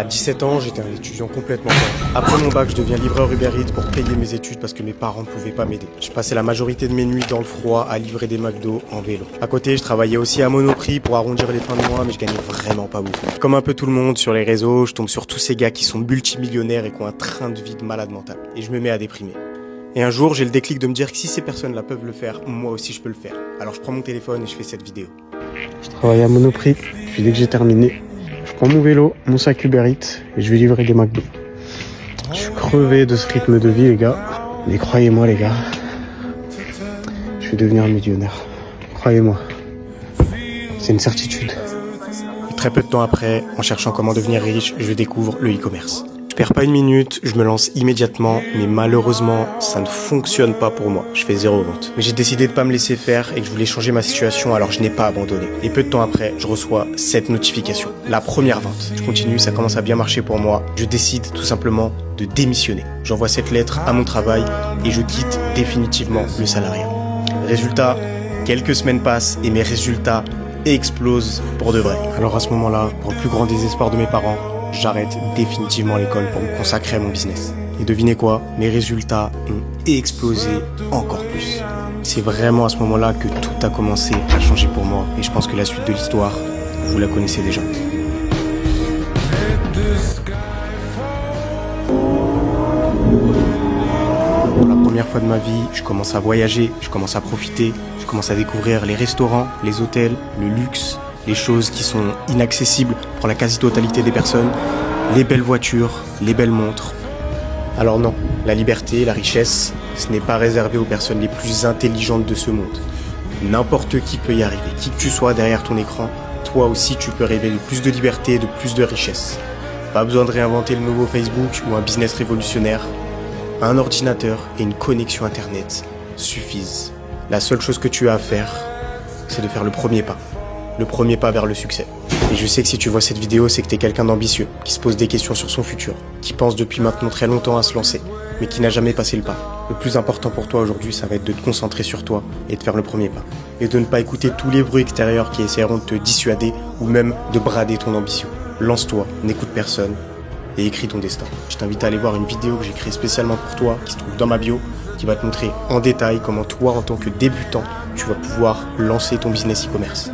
À 17 ans, j'étais un étudiant complètement dingue. Après mon bac, je deviens livreur Uber Eats pour payer mes études parce que mes parents ne pouvaient pas m'aider. Je passais la majorité de mes nuits dans le froid à livrer des McDo en vélo. À côté, je travaillais aussi à Monoprix pour arrondir les fins de mois, mais je gagnais vraiment pas beaucoup. Comme un peu tout le monde sur les réseaux, je tombe sur tous ces gars qui sont multimillionnaires et qui ont un train de vie de malade mental. Et je me mets à déprimer. Et un jour, j'ai le déclic de me dire que si ces personnes-là peuvent le faire, moi aussi je peux le faire. Alors je prends mon téléphone et je fais cette vidéo. Je travaille à Monoprix, puis dès que j'ai terminé, je prends mon vélo, mon sac Uber Eats et je vais livrer des McDo. Je suis crevé de ce rythme de vie, les gars. Mais croyez-moi, les gars, je vais devenir millionnaire. Croyez-moi. C'est une certitude. Et très peu de temps après, en cherchant comment devenir riche, je découvre le e-commerce. Je perds pas une minute, je me lance immédiatement, mais malheureusement, ça ne fonctionne pas pour moi. Je fais 0 vente. Mais j'ai décidé de pas me laisser faire et que je voulais changer ma situation, alors je n'ai pas abandonné. Et peu de temps après, je reçois cette notification. La première vente. Je continue, ça commence à bien marcher pour moi. Je décide tout simplement de démissionner. J'envoie cette lettre à mon travail et je quitte définitivement le salariat. Résultat, quelques semaines passent et mes résultats explosent pour de vrai. Alors à ce moment-là, pour le plus grand désespoir de mes parents, j'arrête définitivement l'école pour me consacrer à mon business. Et devinez quoi? Mes résultats ont explosé encore plus. C'est vraiment à ce moment-là que tout a commencé à changer pour moi. Et je pense que la suite de l'histoire, vous la connaissez déjà. Pour la première fois de ma vie, je commence à voyager, je commence à profiter, je commence à découvrir les restaurants, les hôtels, le luxe, les choses qui sont inaccessibles pour la quasi-totalité des personnes, les belles voitures, les belles montres. Alors non, la liberté, la richesse, ce n'est pas réservé aux personnes les plus intelligentes de ce monde. N'importe qui peut y arriver. Qui que tu sois derrière ton écran, toi aussi tu peux rêver de plus de liberté et de plus de richesse. Pas besoin de réinventer le nouveau Facebook ou un business révolutionnaire. Un ordinateur et une connexion Internet suffisent. La seule chose que tu as à faire, c'est de faire le premier pas. Le premier pas vers le succès. Et je sais que si tu vois cette vidéo, c'est que tu es quelqu'un d'ambitieux, qui se pose des questions sur son futur, qui pense depuis maintenant très longtemps à se lancer, mais qui n'a jamais passé le pas. Le plus important pour toi aujourd'hui, ça va être de te concentrer sur toi et de faire le premier pas. Et de ne pas écouter tous les bruits extérieurs qui essaieront de te dissuader ou même de brader ton ambition. Lance-toi, n'écoute personne et écris ton destin. Je t'invite à aller voir une vidéo que j'ai créée spécialement pour toi, qui se trouve dans ma bio, qui va te montrer en détail comment toi, en tant que débutant, tu vas pouvoir lancer ton business e-commerce.